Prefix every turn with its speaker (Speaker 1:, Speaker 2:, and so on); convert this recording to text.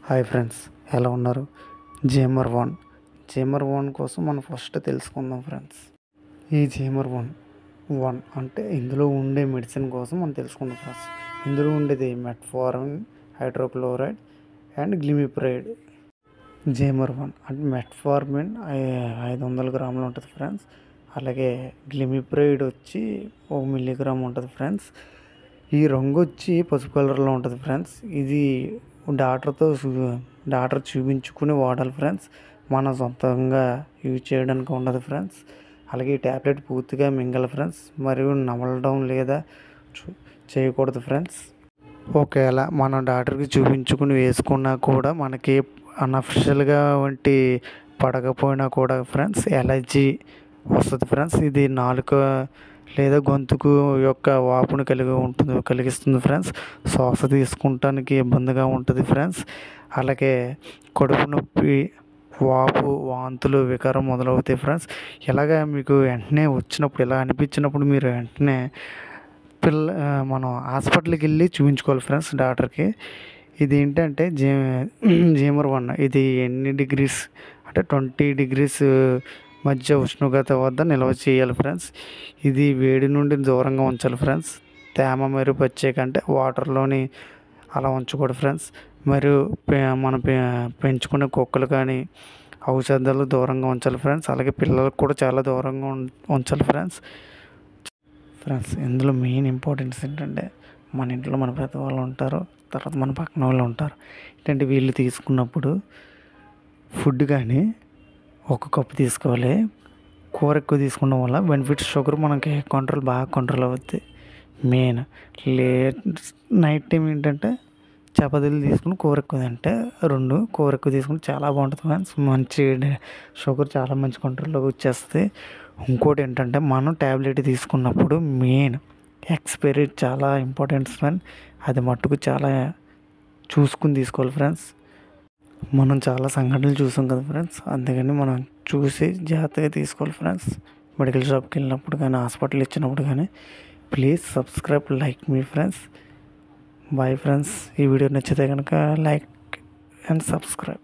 Speaker 1: Hi friends, ఎలా ఉన్నారు? జేమర్ one కోసం మనం ఫస్ట్ తెలుసుకుందాం ఫ్రెండ్స్. ఈ జేమర్ వన్ అంటే ఇందులో ఉండే మెడిసిన్ కోసం మనం తెలుసుకుందాం ఫ్రెండ్స్. ఇందులో ఉండేది మెట్ఫార్మిన్, హైడ్రోక్లోరైడ్ అండ్ గ్లిమిప్రైడ్. జేమర్ 1 అంటే మెట్ఫార్మిన్ 500 గ్రాములు ఉంటుంది ఫ్రెండ్స్. అలాగే గ్లిమిప్రైడ్ వచ్చి 1 మిల్లీగ్రామ్ ఉంటుంది ఫ్రెండ్స్. ఈ రంగు వచ్చి పసుపు కలర్లో ఉంటుంది ఫ్రెండ్స్. ఇది డాక్టర్ చూపించుకుని వాడాలి ఫ్రెండ్స్. మన సొంతంగా యూజ్ చేయడానికి ఉండదు ఫ్రెండ్స్. అలాగే ఈ ట్యాబ్లెట్ పూర్తిగా మింగాలి ఫ్రెండ్స్, మరియు నమలడం లేదా చేయకూడదు ఫ్రెండ్స్. ఒకవేళ మనం డాక్టర్కి చూపించుకుని వేసుకున్నా కూడా మనకి అన్అఫిషియల్గా వంటి పడకపోయినా కూడా ఫ్రెండ్స్ ఎలర్జీ వస్తుంది ఫ్రెండ్స్. ఇది నాలుక లేదా గొంతుకు యొక్క వాపును కలిగిస్తుంది ఫ్రెండ్స్. శ్వాస తీసుకుంటానికి ఇబ్బందిగా ఉంటుంది ఫ్రెండ్స్. అలాగే కడుపు నొప్పి, వాపు, వాంతులు, వికారం మొదలవుతాయి ఫ్రెండ్స్. ఇలాగ మీకు వెంటనే వచ్చినప్పుడు, ఇలా అనిపించినప్పుడు మీరు వెంటనే మనం హాస్పిటల్కి వెళ్ళి చూపించుకోవాలి ఫ్రెండ్స్ డాక్టర్కి. ఇది ఏంటంటే జేమర్ 1 ఇది ఎన్ని డిగ్రీస్ అంటే 20 డిగ్రీస్ మధ్య ఉష్ణోగ్రత వద్ద నిల్వ చేయాలి ఫ్రెండ్స్. ఇది వేడి నుండి దూరంగా ఉంచాలి ఫ్రెండ్స్. తేమ మరియు పచ్చేక అంటే వాటర్లోని అలా ఉంచకూడదు ఫ్రెండ్స్. మరియు మనం పెంచుకునే కుక్కలు కానీ ఔషధాలు దూరంగా ఉంచాలి ఫ్రెండ్స్. అలాగే పిల్లలకు కూడా చాలా దూరంగా ఉంచాలి ఫ్రెండ్స్. ఇందులో మెయిన్ ఇంపార్టెన్స్ ఏంటంటే మన ఇంట్లో మన పెద్దవాళ్ళు ఉంటారు, తర్వాత మన పక్కన వాళ్ళు ఉంటారు. ఏంటంటే వీళ్ళు తీసుకున్నప్పుడు ఫుడ్ కానీ 1 కప్పు తీసుకోవాలి. కూర ఎక్కువ తీసుకోవడం వల్ల బెనిఫిట్స్ షుగర్ మనకి బాగా కంట్రోల్ అవుద్ది. మెయిన్ నైట్ టైం ఏంటంటే చపాతీలు తీసుకుని కూర ఎక్కువ తింటే 2 కూర ఎక్కువ తీసుకుని చాలా బాగుంటుంది ఫ్రెండ్స్. మంచి షుగర్ చాలా మంచి కంట్రోల్లోకి వచ్చేస్తుంది. ఇంకోటి ఏంటంటే మనం ట్యాబ్లెట్ తీసుకున్నప్పుడు మెయిన్ ఎక్స్పైరీ చాలా ఇంపార్టెంట్ ఫ్రెండ్. అది మట్టుకు చాలా చూసుకుని తీసుకోవాలి ఫ్రెండ్స్. మనం చాలా సంఘటనలు చూసాం కదా ఫ్రెండ్స్, అందుకని మనం చూసి జాగ్రత్తగా తీసుకోవాలి ఫ్రెండ్స్. మెడికల్ షాప్కి వెళ్ళినప్పుడు కానీ, హాస్పిటల్ ఇచ్చినప్పుడు కానీ. ప్లీజ్ సబ్స్క్రైబ్, లైక్ మీ ఫ్రెండ్స్. Bye friends. ఈ వీడియో నచ్చితే కనుక లైక్ అండ్ సబ్స్క్రైబ్.